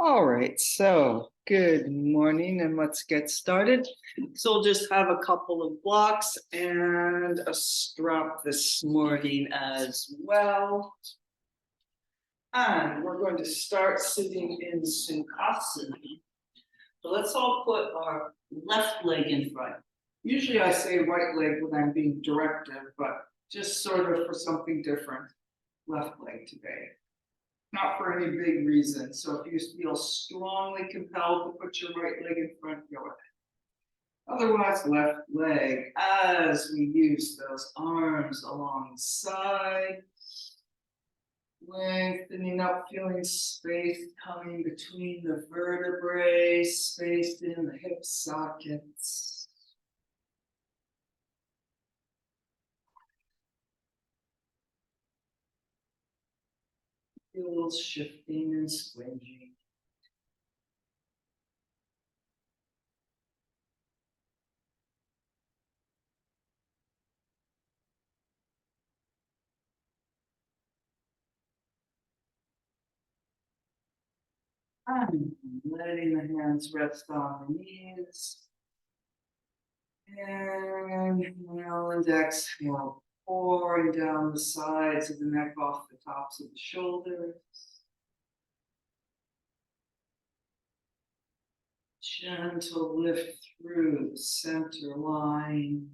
All right, so good morning and let's get started. So we'll just have a couple of blocks and a strap this morning as well. And we're going to start sitting in Sukhasana. So let's all put our left leg in front. Usually I say right leg when I'm being directive, but just sort of for something different, left leg today. Not for any big reason. So if you feel strongly compelled to put your right leg in front, go ahead. Otherwise, left leg as we use those arms alongside. Lengthening up, feeling space coming between the vertebrae, spaced in the hip sockets. Feels shifting and swinging. And letting the hands rest on the knees. Inhale and exhale, pouring down the sides of the neck off the tops of the shoulders. Gentle lift through the center line.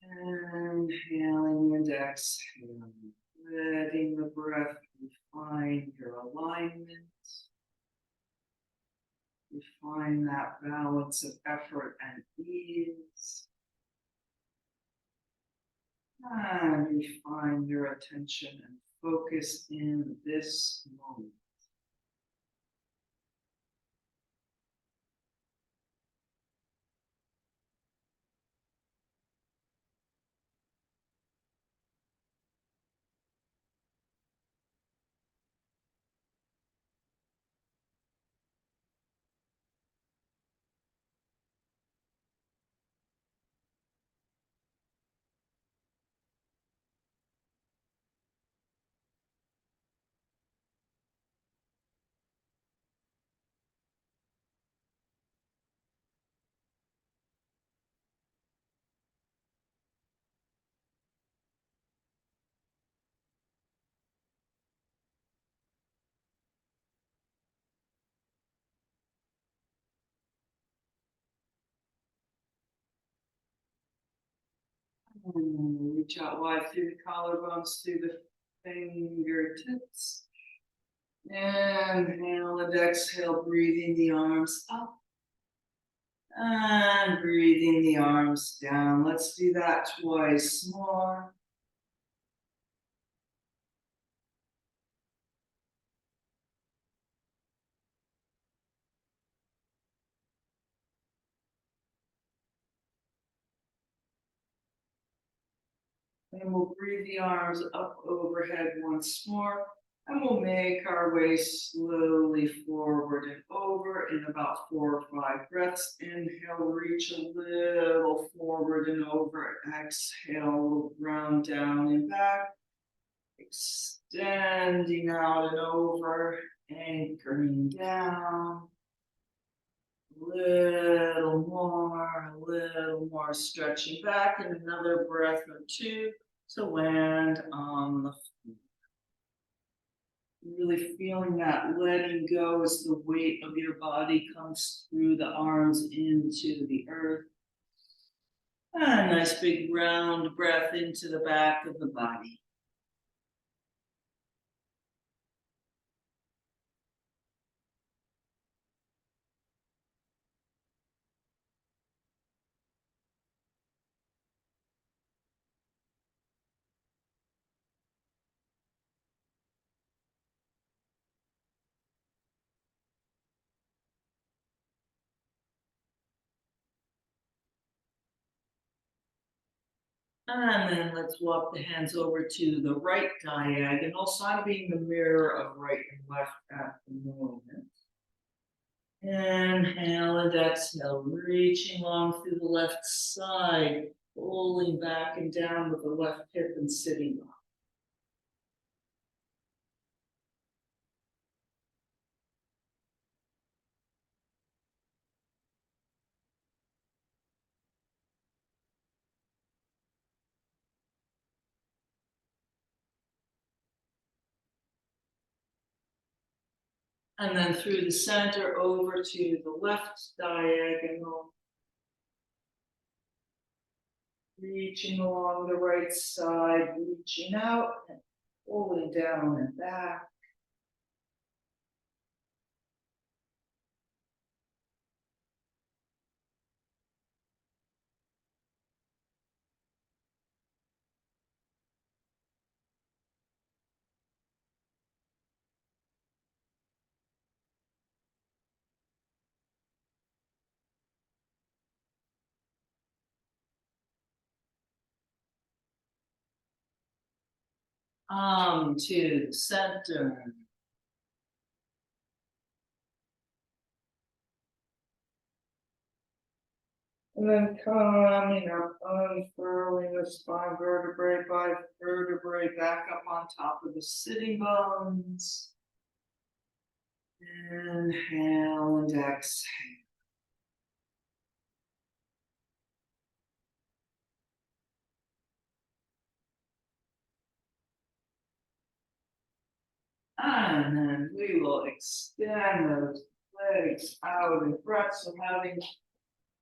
Inhaling and exhaling, letting the breath refine your alignment. Refine that balance of effort and ease. And refine your attention and focus in this moment. And reach out wide through the collarbones, through the fingertips. Inhale and exhale, breathing the arms up. And breathing the arms down. Let's do that twice more. And we'll breathe the arms up overhead once more. And we'll make our way slowly forward and over in about 4 or 5 breaths. Inhale, reach a little forward and over. Exhale, round down and back. Extending out and over, anchoring down. A little more stretching back, and another breath or two to land on the floor. Really feeling that letting go as the weight of your body comes through the arms into the earth. And a nice big round breath into the back of the body. And then let's walk the hands over to the right diagonal, side of being the mirror of right and left at the moment. Inhale and exhale, reaching long through the left side, pulling back and down with the left hip and sitting up. And then through the center over to the left diagonal. Reaching along the right side, reaching out and pulling down and back. To the center. And then coming up, unfurling the spine vertebrae by vertebrae back up on top of the sitting bones. Inhale and exhale. And then we will extend those legs out in front, so having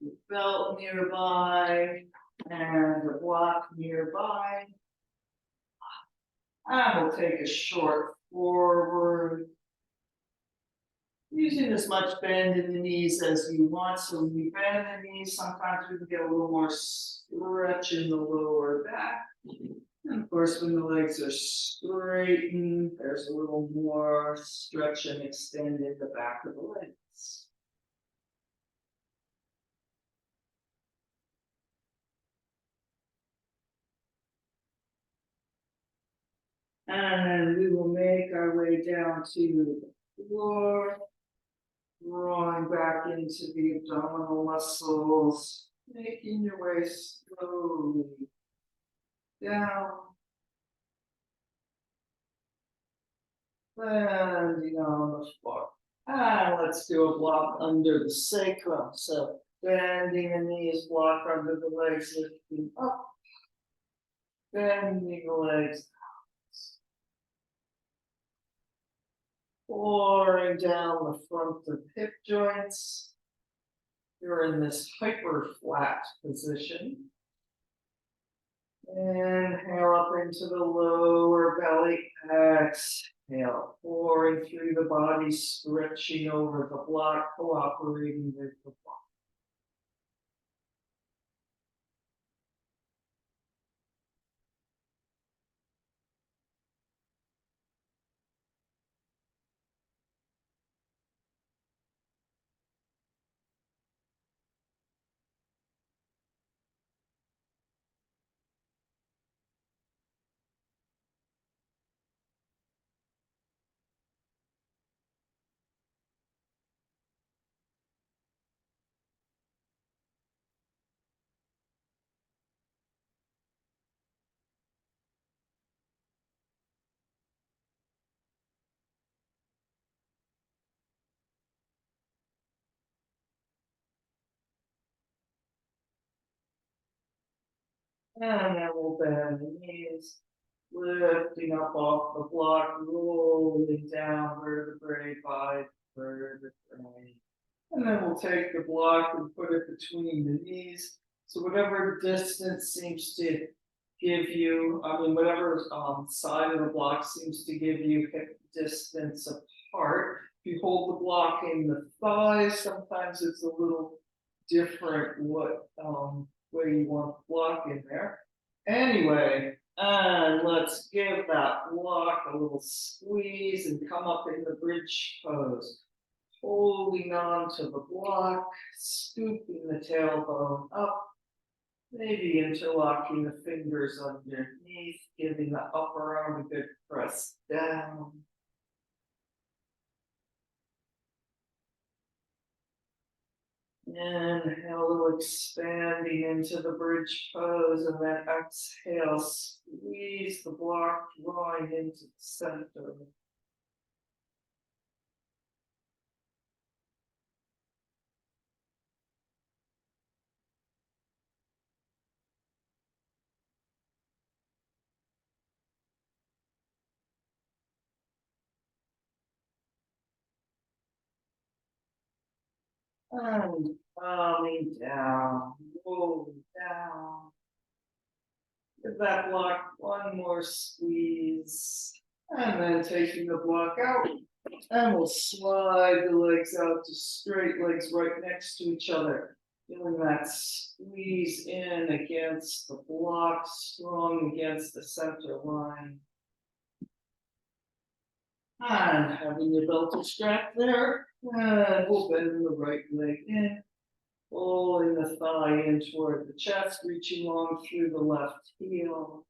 the belt nearby and the block nearby. And we'll take a short forward, using as much bend in the knees as you want. So when you bend the knees, sometimes we can get a little more stretch in the lower back. And of course, when the legs are straightened, there's a little more stretch and extend in the back of the legs. And we will make our way down to the floor, drawing back into the abdominal muscles, making your way slowly down, landing on the floor. And let's do a block under the sacrum. So bending the knees, block under the legs, lifting up, bending the legs, pouring down the front of hip joints. You're in this hyper flat position. Inhale up into the lower belly, exhale, pouring through the body, stretching over the block, cooperating with the block. And then we'll bend the knees, lifting up off the block, rolling down vertebrae by vertebrae. And then we'll take the block and put it between the knees. So whatever distance seems to give you, whatever side of the block seems to give you hip distance apart. If you hold the block in the thighs, sometimes it's a little different what way you want the block in there. Anyway, and let's give that block a little squeeze and come up in the bridge pose. Holding on to the block, scooping the tailbone up, maybe interlocking the fingers underneath, giving the upper arm a good press down. Inhale, expanding into the bridge pose, and then exhale, squeeze the block, drawing into the center. And calming down, rolling down. Give that block one more squeeze. And then taking the block out. And we'll slide the legs out to straight legs right next to each other. Feeling that squeeze in against the block, strong against the center line. And having your belt strap there, and we'll bend the right leg in, pulling the thigh in toward the chest, reaching long through the left heel.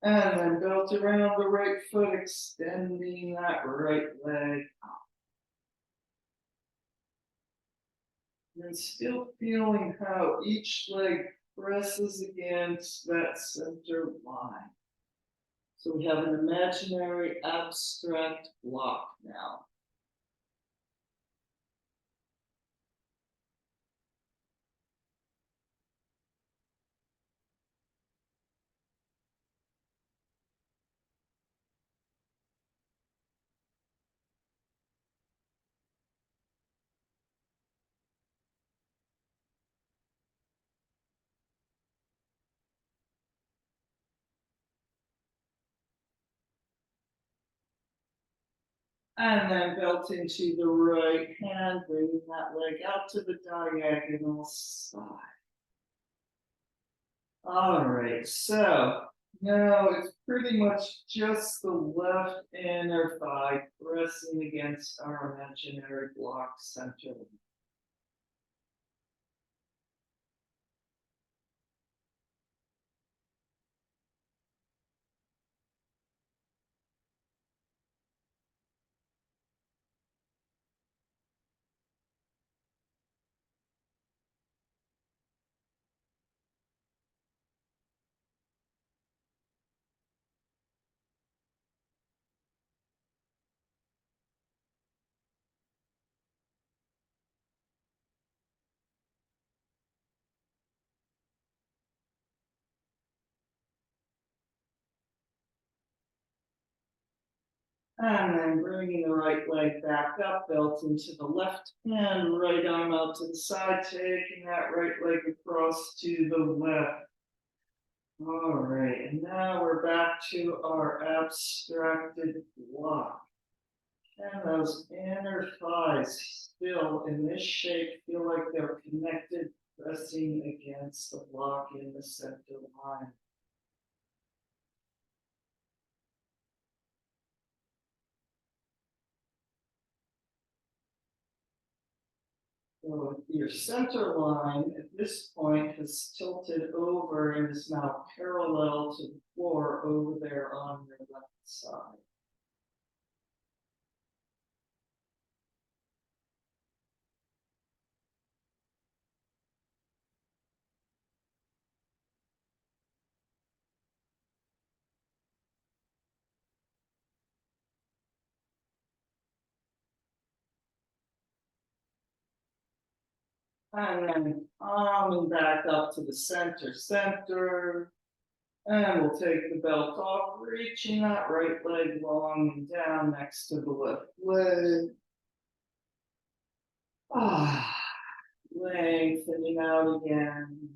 And then belt around the right foot, extending that right leg. And still feeling how each leg presses against that center line. So we have an imaginary abstract block now. And then belt into the right hand, bringing that leg out to the diagonal side. All right, so now it's pretty much just the left inner thigh pressing against our imaginary block center. And then bringing the right leg back up, belt into the left hand, right arm out to the side, taking that right leg across to the left. All right, and now we're back to our abstracted block. And those inner thighs still in this shape feel like they're connected, pressing against the block in the center line. So your center line at this point has tilted over and is now parallel to the floor over there on your left side. And then arming back up to the center. And we'll take the belt off, reaching that right leg long and down next to the left leg. Lengthening out again.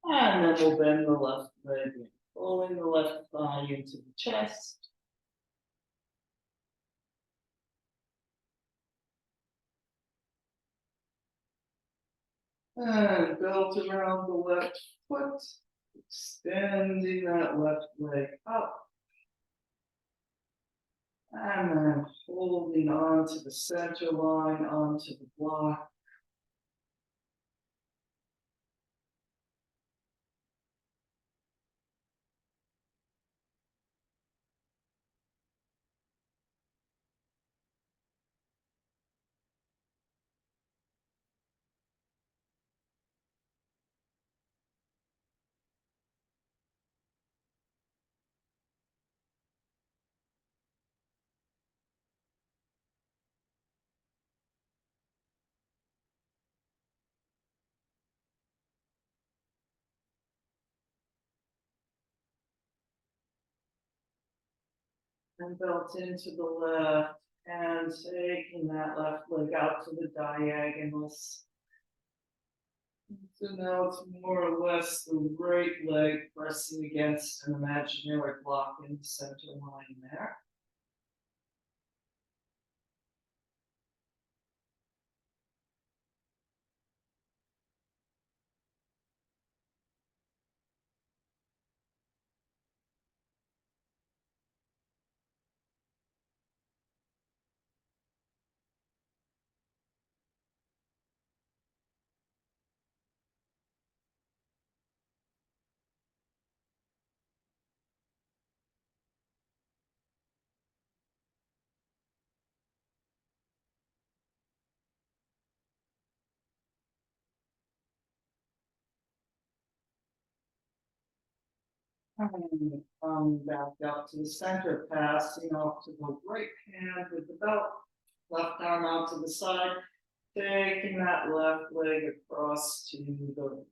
And then we'll bend the left leg in, pulling the left thigh into the chest. And belt around the left foot, extending that left leg up. And then holding on to the center line, onto the block. and belt into the left, and taking that left leg out to the diagonals. So now it's more or less the right leg pressing against an imaginary block in the center line there. And back up to the center, passing off to the right hand with the belt, left arm out to the side, taking that left leg across to the right.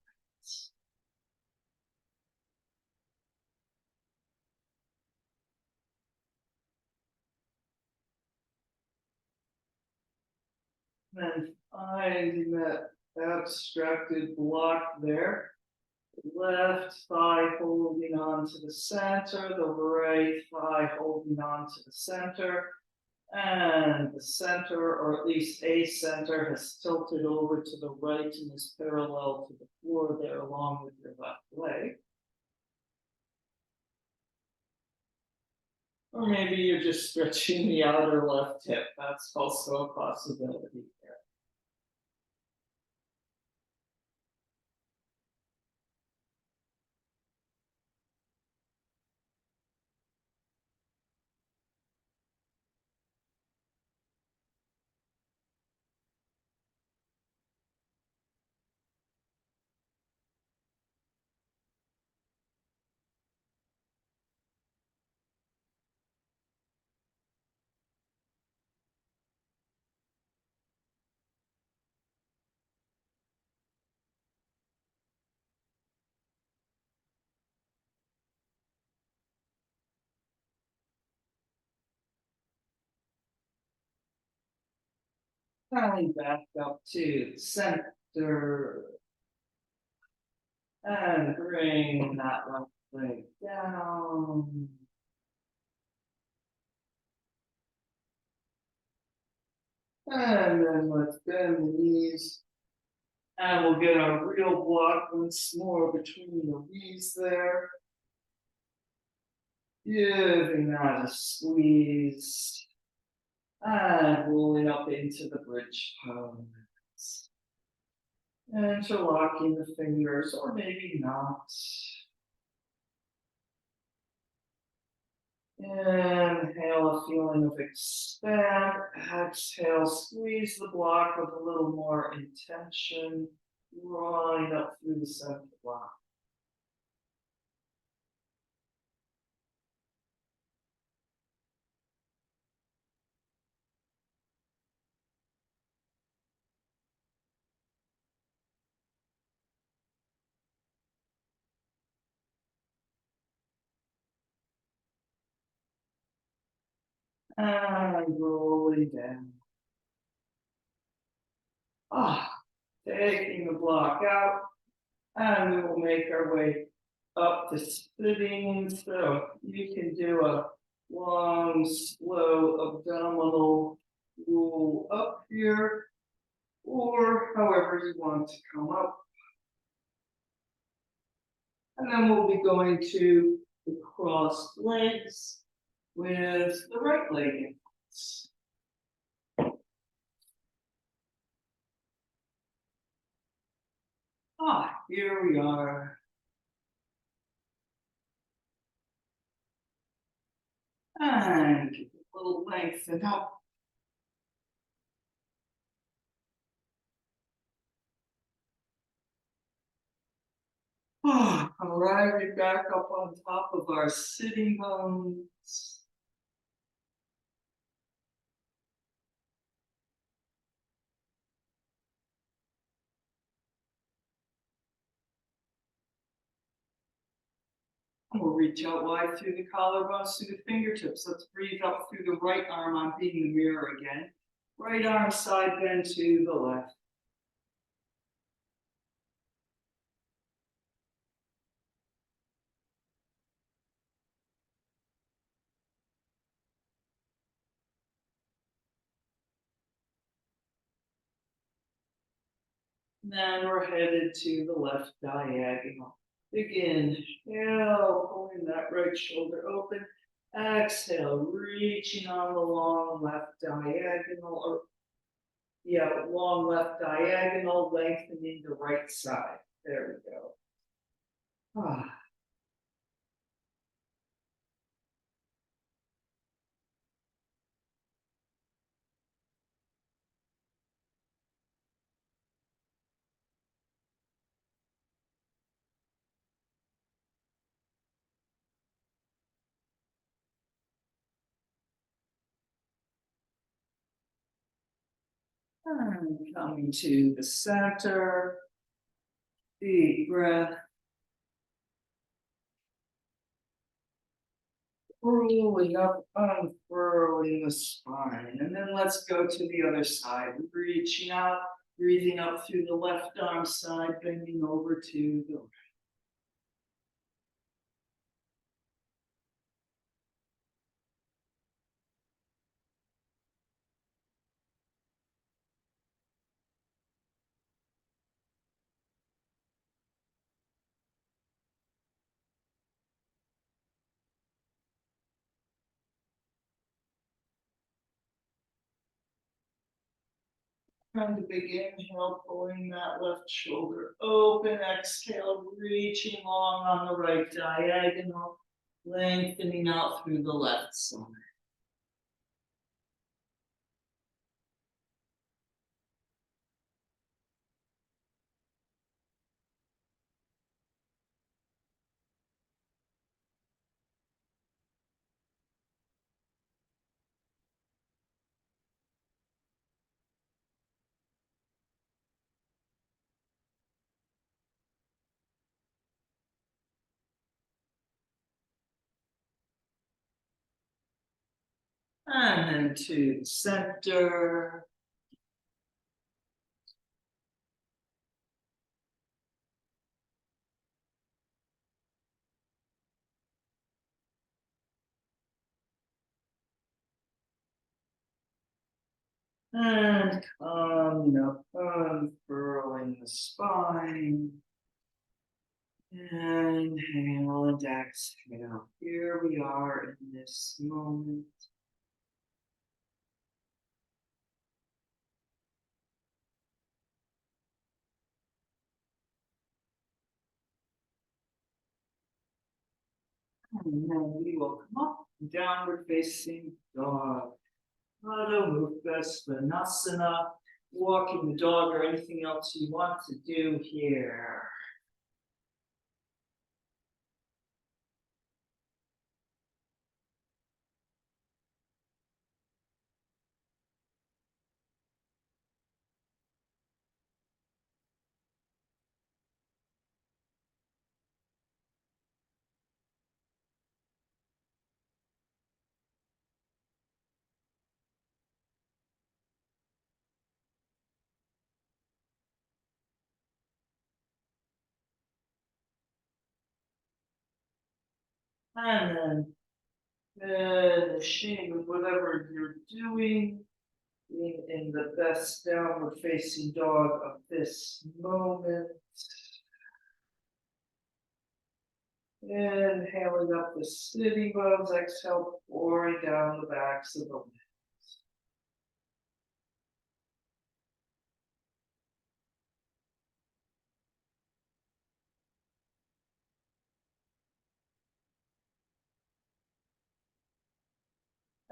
And finding that abstracted block there. Left thigh holding on to the center, the right thigh holding on to the center, and the center, or at least a center, has tilted over to the right and is parallel to the floor there along with your left leg. Or maybe you're just stretching the outer left hip. That's also a possibility there. Coming back up to center. And bring that left leg down. And then let's bend the knees. And we'll get our real block once more between the knees there. Giving that a squeeze. And rolling up into the bridge pose. Interlocking the fingers, or maybe not. Inhale, a feeling of expand. Exhale, squeeze the block with a little more intention, drawing up through the center block. And rolling down. Taking the block out, and we will make our way up to sitting. So you can do a long, slow abdominal roll up here, or however you want to come up. And then we'll be going to the crossed legs with the right leg in. Here we are. And give it a little lengthen up. All right, we're back up on top of our sitting bones. We'll reach out wide through the collarbones to the fingertips. Let's breathe up through the right arm. I'm being the mirror again. Right arm side bend to the left. Then we're headed to the left diagonal. Begin. Inhale, pulling that right shoulder open. Exhale, reaching on the long left diagonal, or long left diagonal, lengthening the right side. There we go. And coming to the center. Deep breath. Rolling up, unfurling the spine. And then let's go to the other side. Reaching out, breathing up through the left arm side, bending over to the right. From the big inhale, pulling that left shoulder open. Exhale, reaching long on the right diagonal, lengthening out through the left side. And then to the center. And coming up, unfurling the spine. Inhale and exhale. Here we are in this moment. And then we will come up, downward facing dog. Adho Mukha Svanasana, walking the dog or anything else you want to do here. And then finishing with whatever you're doing, being in the best downward facing dog of this moment. Inhaling up the sitting bones, exhale, pouring down the backs of the legs.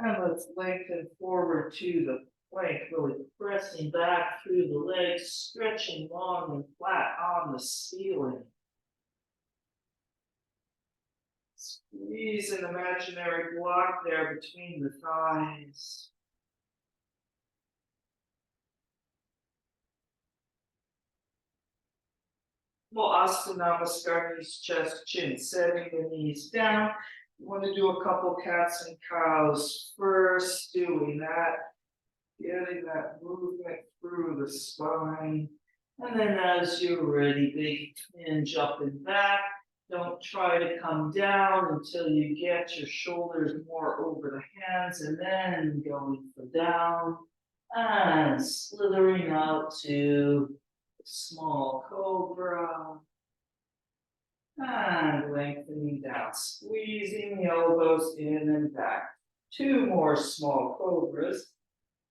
And let's lengthen forward to the plank, really pressing back through the legs, stretching long and flat on the ceiling. Squeeze an imaginary block there between the thighs. Asana Namaskar, knees, chest, chin, setting the knees down. You want to do a couple cats and cows. First, doing that, getting that movement through the spine. And then as you're ready, big hinge up and back. Don't try to come down until you get your shoulders more over the hands, and then going for down and slithering out to small cobra. And lengthening down, squeezing the elbows in and back. Two more small cobras.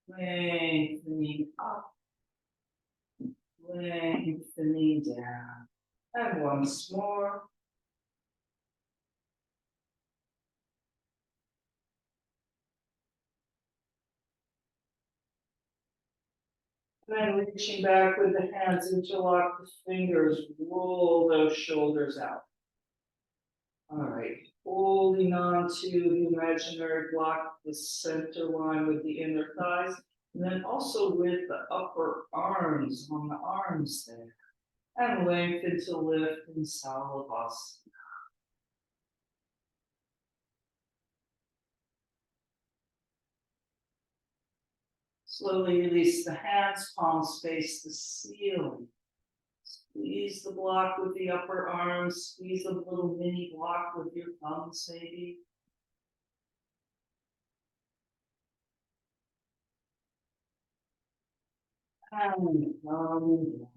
Lengthening up, lengthening down. And once more. And then reaching back with the hands, interlock the fingers, roll those shoulders out. All right, holding on to the imaginary block, the center line with the inner thighs, and then also with the upper arms on the arms there. And lengthen to lift in Salavasana. Slowly release the hands, palms face the ceiling. Squeeze the block with the upper arms, squeeze a little mini block with your thumbs maybe. And calm down.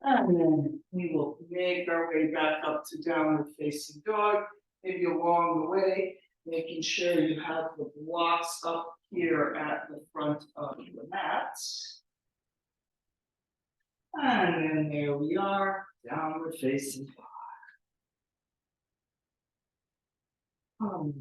And then we will make our way back up to downward facing dog, maybe along the way, making sure you have the blocks up here at the front of the mat. And then there we are, downward facing dog.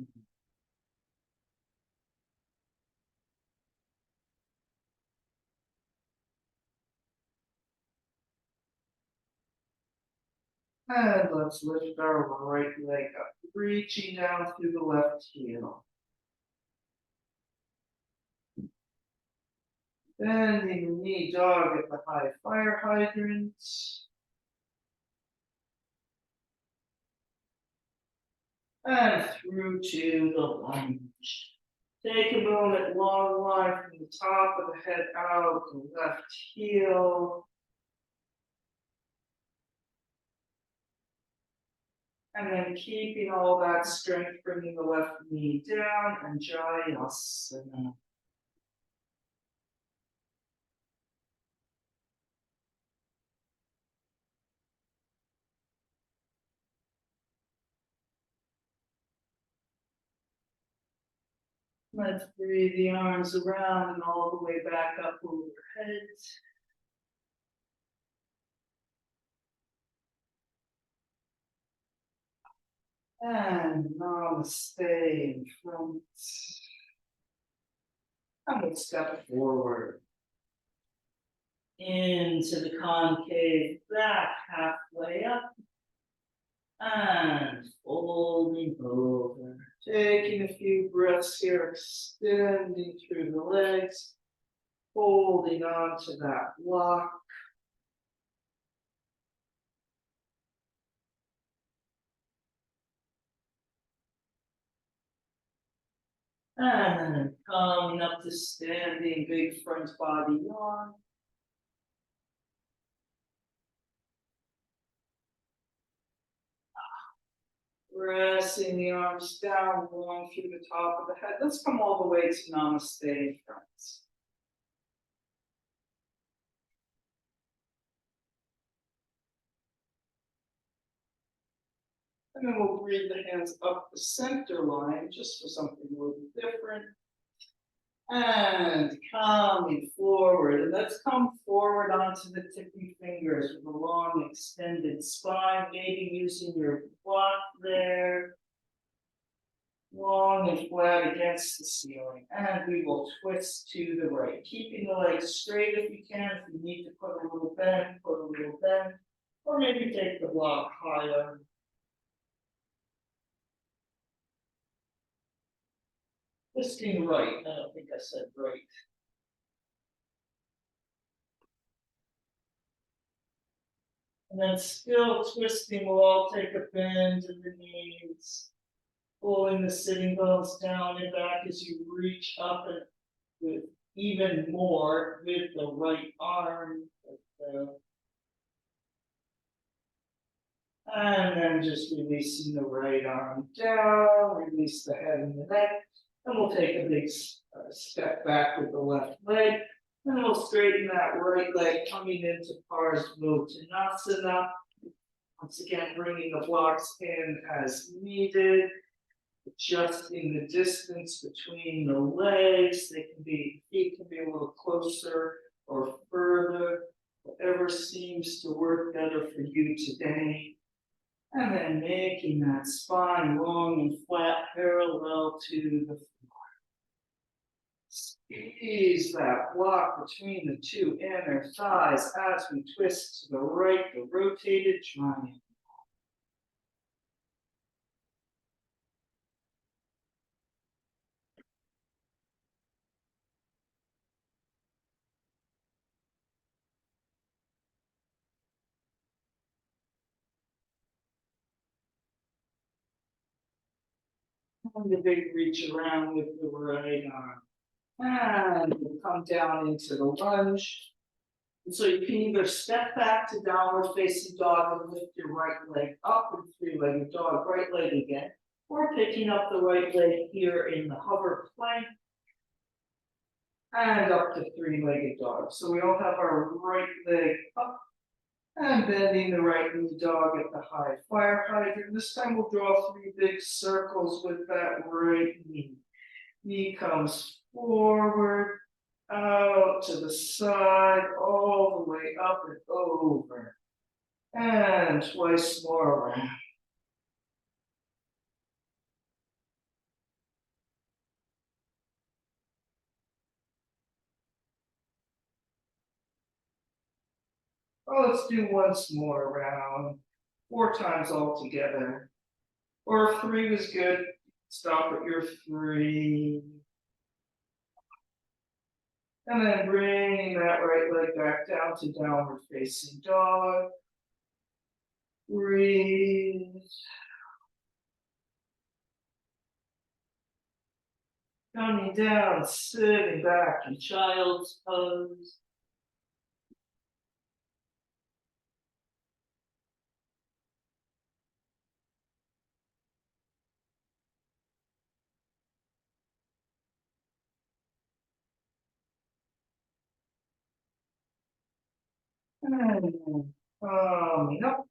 And let's lift our right leg up, reaching down through the left heel. Bending the knee dog at the high fire hydrant. And through to the lunge. Take a moment, long line from the top of the head out, the left heel. And then keeping all that strength, bringing the left knee down and Jayasana. Let's breathe the arms around and all the way back up overhead. And Namaste in front. And we'll step forward into the concave back, halfway up. And folding over. Taking a few breaths here, extending through the legs, holding on to that block. And then coming up to standing, big front body yawn. Pressing the arms down, going through the top of the head. Let's come all the way to Namaste, friends. And then we'll bring the hands up the center line, just for something a little different. And coming forward. And let's come forward onto the tippy fingers with a long extended spine, maybe using your block there. Long and flat against the ceiling. And we will twist to the right. Keeping the legs straight if you can. If you need to put a little bend, put a little bend. Or maybe take the block higher. Twisting right. I don't think I said right. And then still twisting, we'll all take a bend in the knees, pulling the sitting bones down and back as you reach up and with even more with the right arm. And then just releasing the right arm down, release the head and the neck. And we'll take a big step back with the left leg. And we'll straighten that right leg coming into Parsvottanasana. Once again, bringing the blocks in as needed. Adjusting the distance between the legs. Feet can be a little closer or further. Whatever seems to work better for you today. And then making that spine long and flat, parallel to the floor. Squeeze that block between the two inner thighs as we twist to the right, the rotated triangle. And the big reach around with the right arm. And we'll come down into the lunge. And so you can either step back to downward facing dog and lift your right leg up in three-legged dog, right leg again, or picking up the right leg here in the hover plank and up to three-legged dog. So we all have our right leg up and bending the right knee dog at the high fire hydrant. This time we'll draw 3 big circles with that right knee. Knee comes forward, out to the side, all the way up and over. And twice more around. Oh, let's do once more around. 4 times all together. Or if 3 was good, stop at your 3. And then bring that right leg back down to downward facing dog. Breathe. Coming down, sitting back in child's pose. And coming up.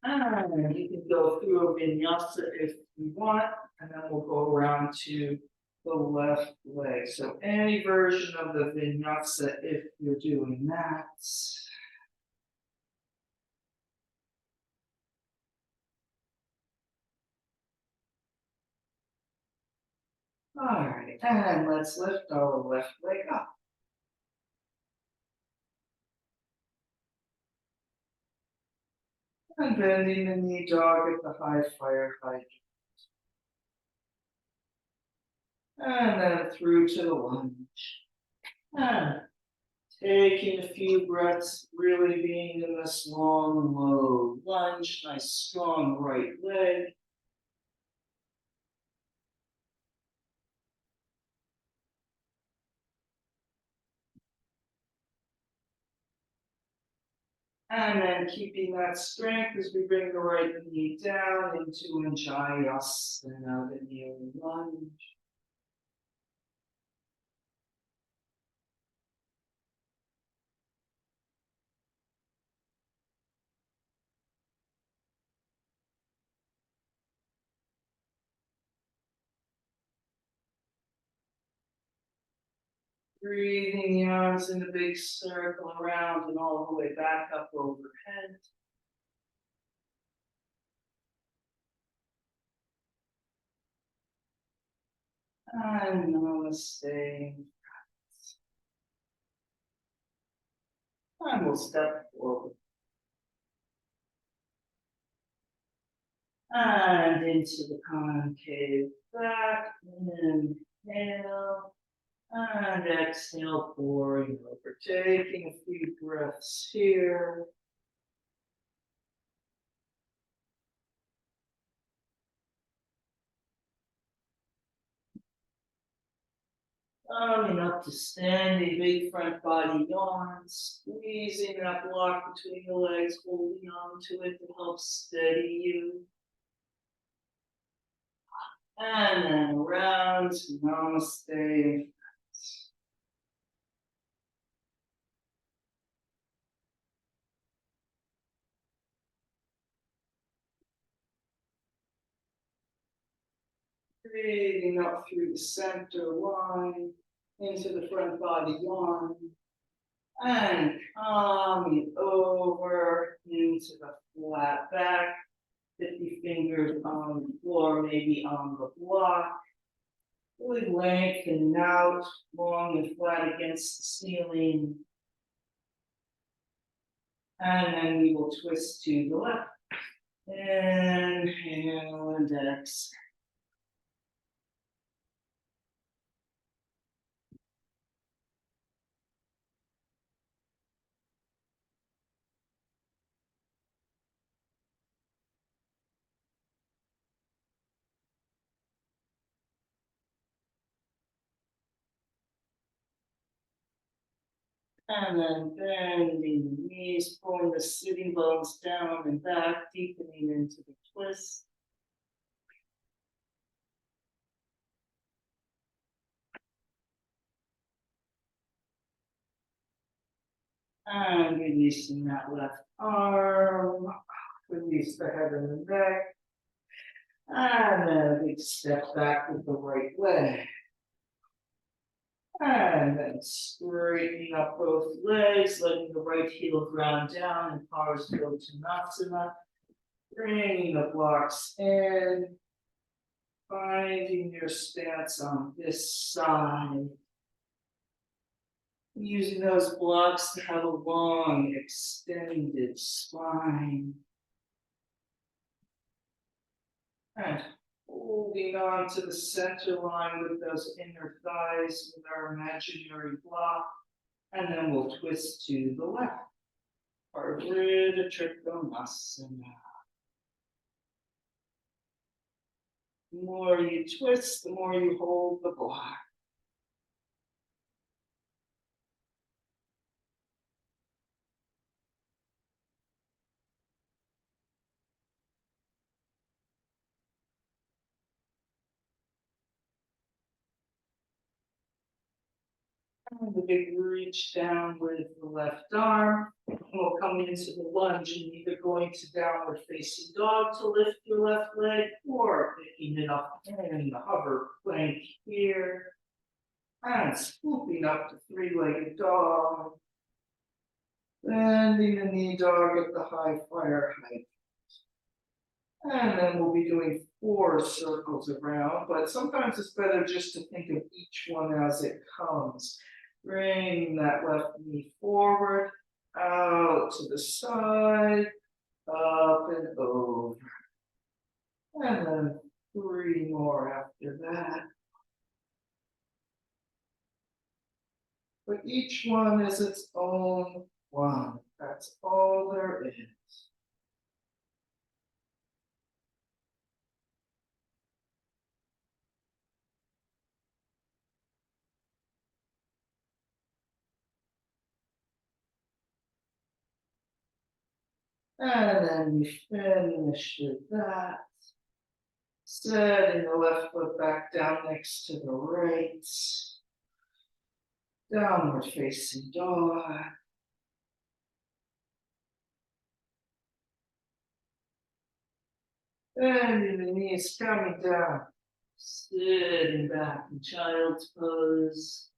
And you can go through a vinyasa if you want, and then we'll go around to the left leg. So any version of the vinyasa if you're doing that. All right, and let's lift our left leg up. And bending the knee dog at the high fire hydrant. And then through to the lunge. And taking a few breaths, really being in this long, low lunge. Nice, strong right leg. And then keeping that strength as we bring the right knee down into Ujjayasana, the kneeling lunge. Breathing the arms in a big circle around and all the way back up overhead. And Namaste. And we'll step forward. And into the concave back. Inhale. And exhale, pouring over. Taking a few breaths here. Coming up to standing, big front body yawn, squeezing that block between the legs, holding on to it to help steady you. And then around to Namaste. Breathing up through the center line, into the front body yawn. And coming over into the flat back, 50 fingers on the floor, maybe on the block. Really lengthen out, long and flat against the ceiling. And then we will twist to the left. Inhale and exhale. And then bending the knees, pulling the sitting bones down and back, deepening into the twist. And releasing that left arm. Release the head and the neck. And then a big step back with the right leg. And then straightening up both legs, letting the right heel ground down and powers go to Uttanasana. Bringing the blocks in. Finding your stance on this side. Using those blocks to have a long, extended spine. And holding on to the center line with those inner thighs with our imaginary block. And then we'll twist to the left. Ardha Trikonasana. The more you twist, the more you hold the block. And the big reach down with the left arm. We'll come into the lunge and either going to downward facing dog to lift your left leg or picking it up in the hover plank here. And swooping up to three-legged dog. Bending the knee dog at the high fire height. And then we'll be doing 4 circles around, but sometimes it's better just to think of each one as it comes. Bring that left knee forward, out to the side, up and over. And then 3 more after that. But each one is its own one. That's all there is. And then we finish with that. Setting the left foot back down next to the right. Downward facing dog. Bending the knees, coming down. Sitting back in child's pose.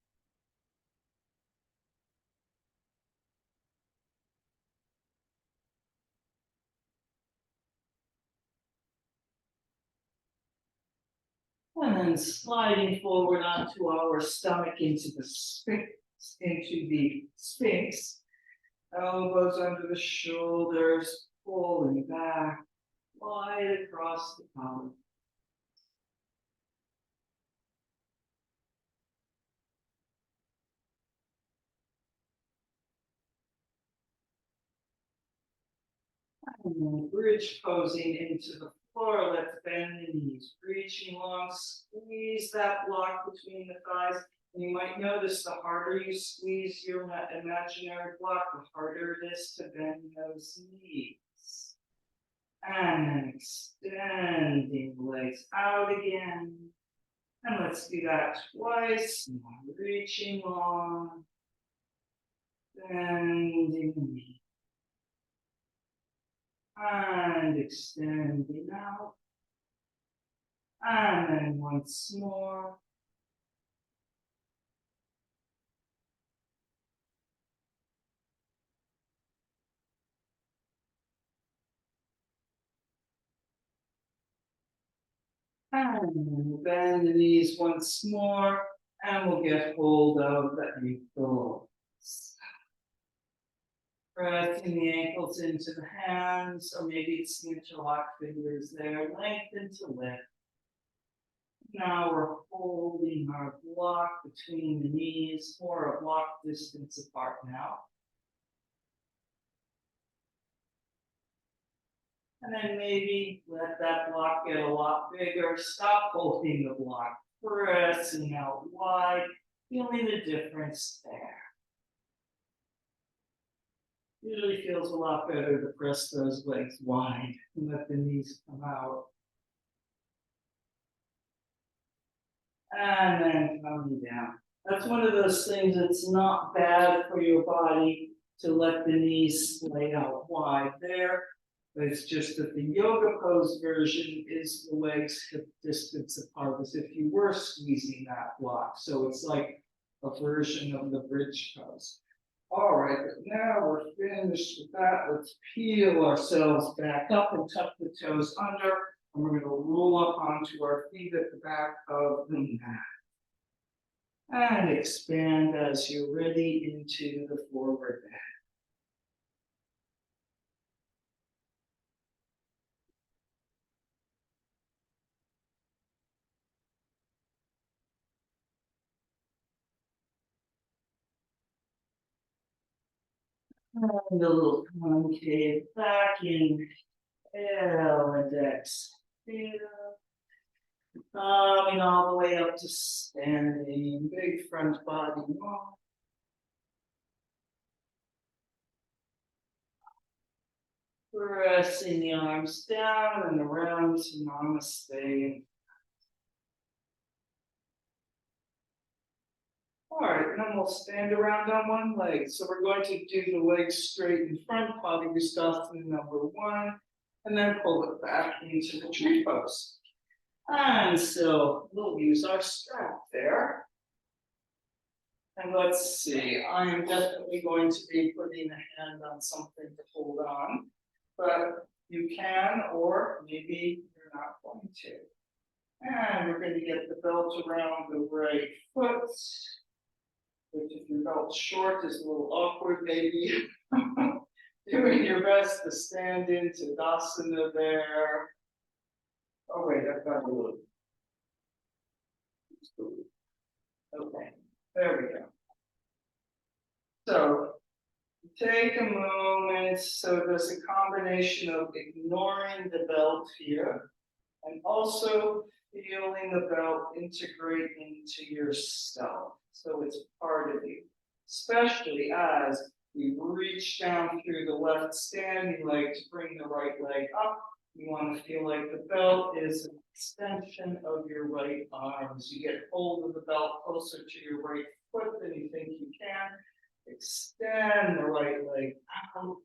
And then sliding forward onto our stomach into the Sphinx. Elbows under the shoulders, pulling back, wide across the palm. And then bridge posing into the floor. Let's bend the knees, reaching long, squeeze that block between the thighs. You might notice the harder you squeeze your imaginary block, the harder it is to bend those knees. And then extending the legs out again. And let's do that twice. Now reaching long. Bending the knee. And extending out. And then once more. And we'll bend the knees once more, and we'll get hold of the ankles. Pressing the ankles into the hands, or maybe it's the interlock fingers there, lengthen to lift. Now we're holding our block between the knees, or a block distance apart now. And then maybe let that block get a lot bigger. Stop holding the block, pressing out wide, feeling the difference there. Usually feels a lot better to press those legs wide and let the knees come out. And then coming down. That's one of those things that's not bad for your body to let the knees lay out wide there. It's just that the yoga pose version is the legs hip distance apart, as if you were squeezing that block. So it's like a version of the bridge pose. All right, but now we're finished with that. Let's peel ourselves back up and tuck the toes under. And we're going to roll up onto our feet at the back of the mat. And expand as you're ready into the forward bend. And a little concave back in, and exhale. Coming all the way up to standing, big front body long. Pressing the arms down and around to Namaste. All right, and then we'll stand around on one leg. So we're going to do the legs straight in front, Padangusthasana number 1, and then pull it back into the tree pose. And so we'll use our strap there. And let's see, I am definitely going to be putting a hand on something to hold on, but you can, or maybe you're not going to. And we're going to get the belt around the right foot, which if your belt's short is a little awkward, maybe. Doing your best to stand into Tadasana there. Oh wait, I've got a little. Okay, there we go. So take a moment. So there's a combination of ignoring the belt here and also feeling the belt integrate into yourself. So it's part of you, especially as we reach down through the left standing leg to bring the right leg up. You want to feel like the belt is an extension of your right arm. As you get hold of the belt closer to your right foot than you think you can, extend the right leg out.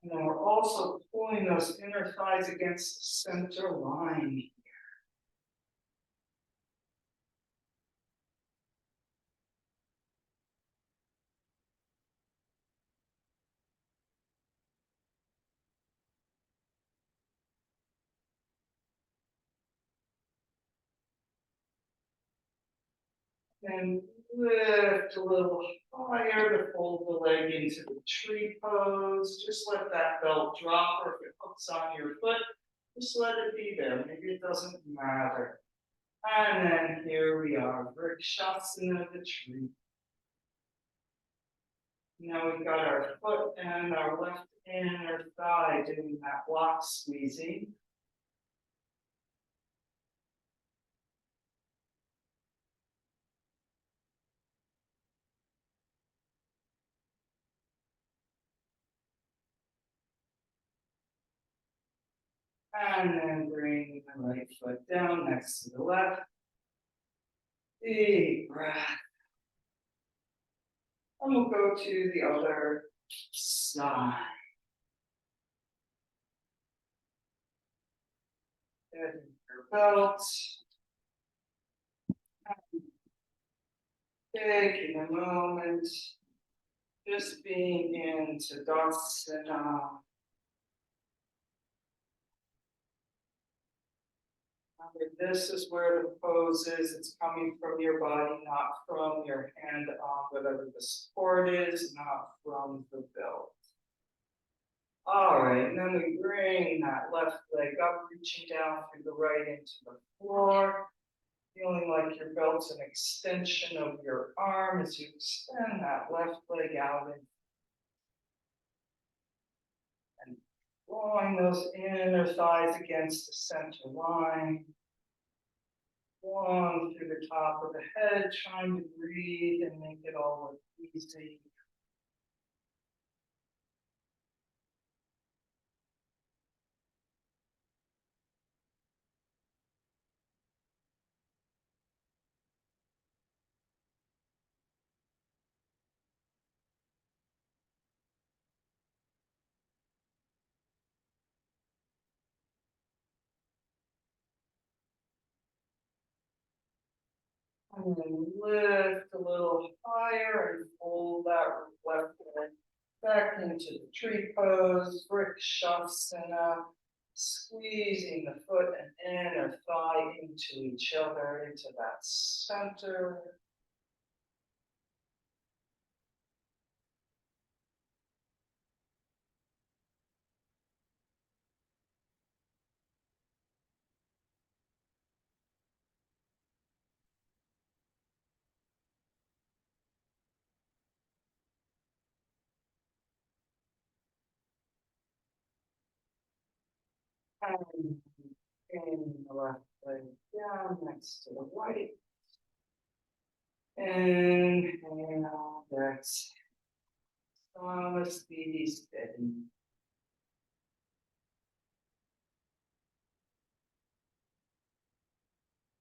And then we're also pulling those inner thighs against the center line. And lift a little higher to fold the leg into the tree pose. Just let that belt drop, or if it hooks on your foot, just let it be there. Maybe it doesn't matter. And then here we are, Vrikshasana, the tree. Now we've got our foot and our left inner thigh doing that block squeezing. And then bring the right foot down next to the left. Deep breath. And we'll go to the other side. Get your belt. Taking a moment, just being in Tadasana. This is where the pose is. It's coming from your body, not from your hand on whatever the support is, not from the belt. All right, and then we bring that left leg up, reaching down through the right into the floor. Feeling like your belt's an extension of your arm as you extend that left leg out and drawing those inner thighs against the center line. Long through the top of the head, trying to breathe and make it all easy. And then lift a little higher and fold that left leg back into the tree pose, Vrikshasana, squeezing the foot and inner thigh into each other, into that center. And bring the left leg down next to the right. Inhale, exhale. Namaste, steady.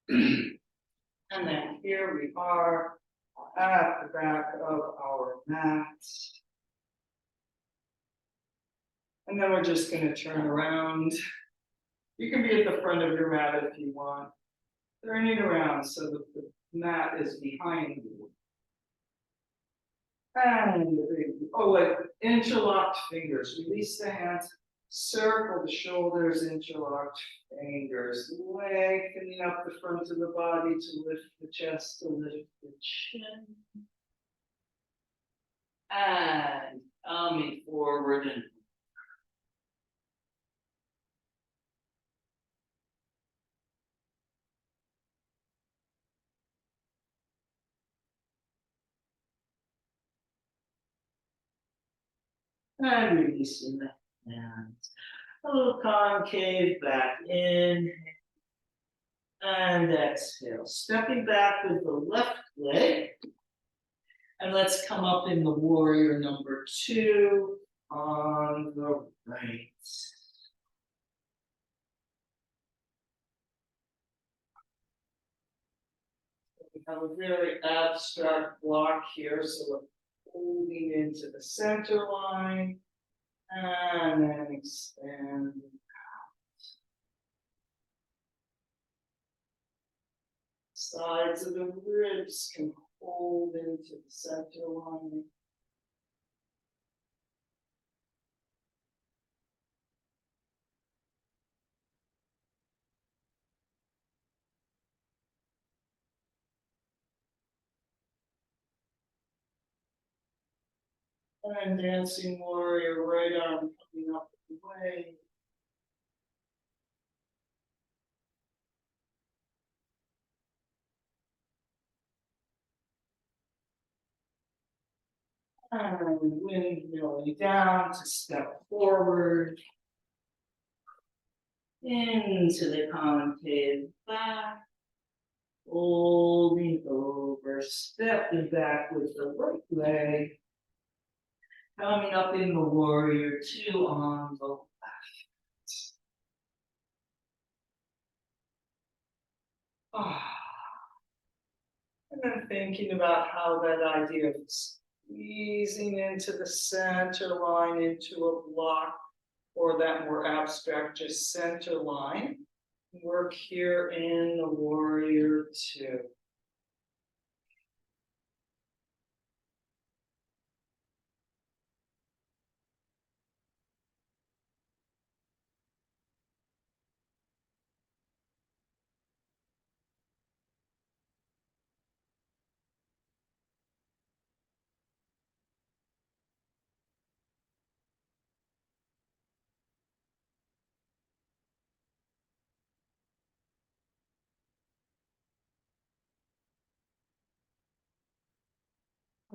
And then here we are at the back of our mat. And then we're just going to turn around. You can be at the front of your mat if you want. Turning around so that the mat is behind you. And like interlocked fingers. Release the hands. Circle the shoulders, interlocked fingers. Lengthening up the front of the body to lift the chest, to lift the chin. And coming forward and releasing the hands. A little concave back in. And exhale. Stepping back with the left leg. And let's come up in the warrior number 2 on the right. We have a very abstract block here, so we're holding into the center line. And then extend out. Sides of the ribs can hold into the center line. And dancing warrior, right arm coming up the way. And windmilling down to step forward. Into the concave back. Folding over, stepping back with the right leg. Coming up in the warrior 2 on the left. Ah, and then thinking about how that idea of squeezing into the center line into a block, or that more abstract, just center line, work here in the warrior two.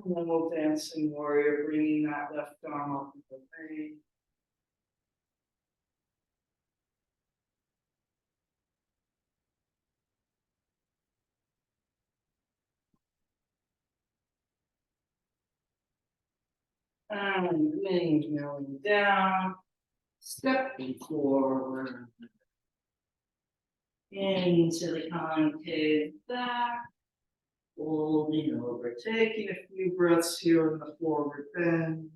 And then we'll dancing warrior, bringing that left arm up to the vein. And inhaling down, stepping forward into the concave back, folding over, taking a few breaths here in the forward bend.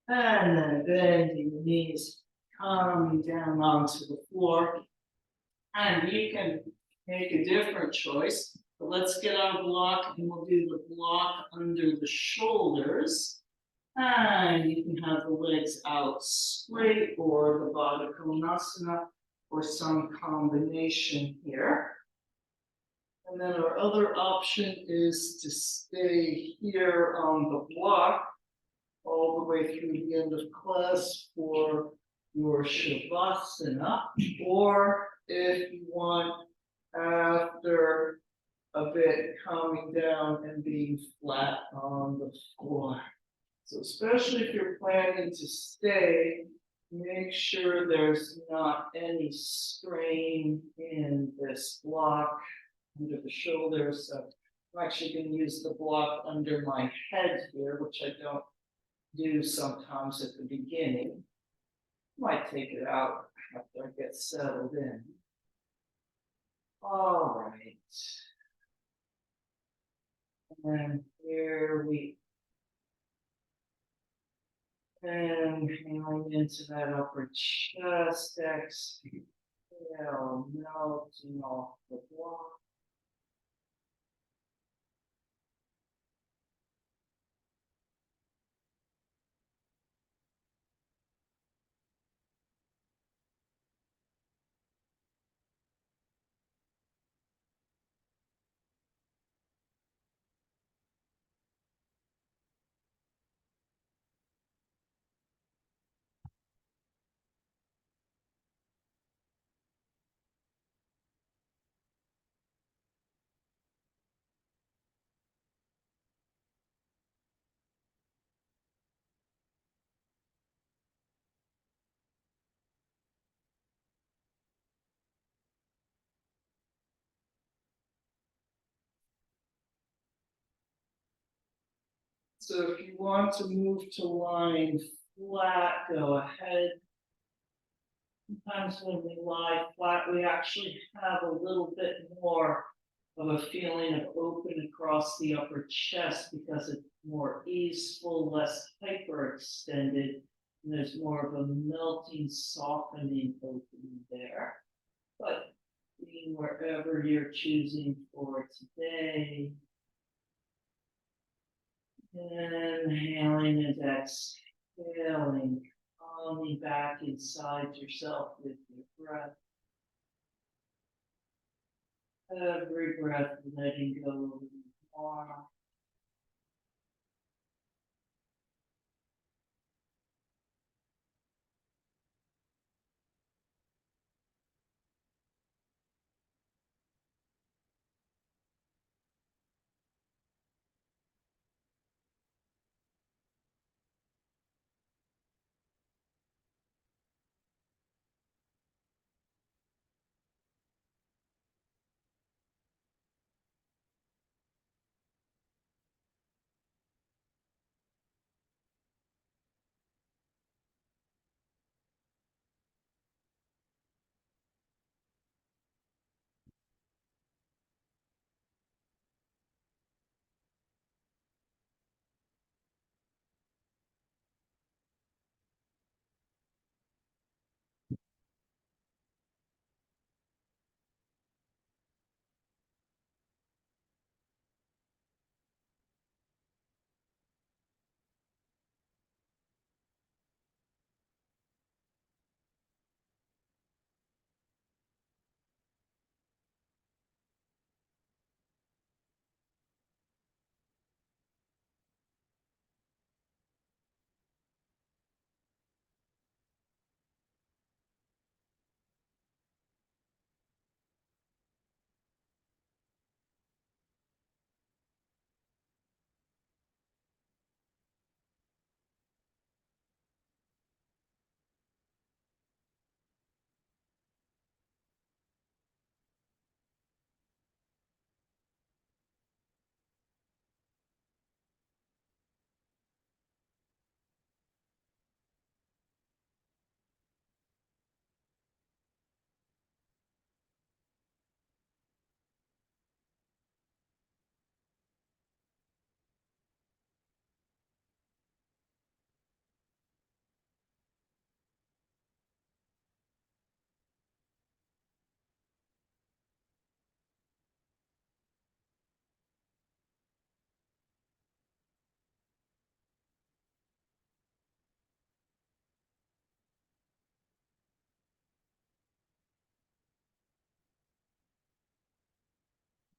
And then bending the knees, coming down onto the floor. And you can make a different choice, but let's get our block and we'll do the block under the shoulders. And you can have the legs out straight or the Baddha Konasana or some combination here. And then our other option is to stay here on the block all the way through the end of class for your Shavasana, or if you want, after a bit, coming down and being flat on the floor. So especially if you're planning to stay, make sure there's not any strain in this block under the shoulders. So I'm actually going to use the block under my head here, which I don't do sometimes at the beginning. Might take it out after I get settled in. All right. And here we inhaling into that upper chest, exhale, melting off the block. So if you want to move to lying flat, go ahead. Sometimes when we lie flat, we actually have a little bit more of a feeling of open across the upper chest because it's more easeful, less hyperextended, and there's more of a melting, softening opening there. But being wherever you're choosing for today, inhaling and exhaling, calming back inside yourself with your breath. Every breath letting go a little more.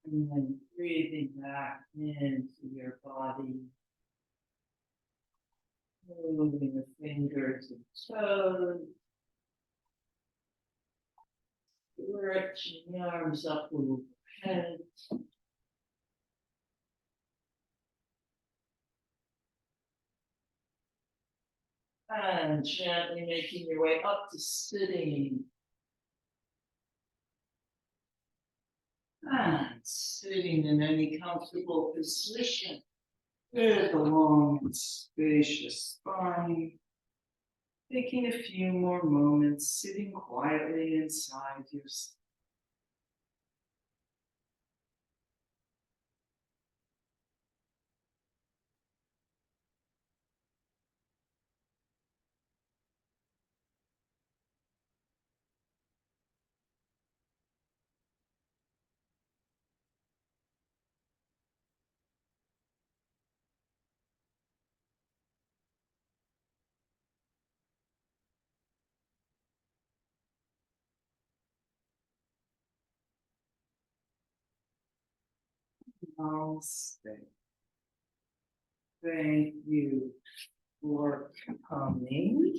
And then breathing back into your body. Moving the fingers and toes. Stretching the arms up overhead. And gently making your way up to sitting. And sitting in any comfortable position with a long and spacious spine. Taking a few more moments sitting quietly inside yourself. Namaste. Thank you for coming.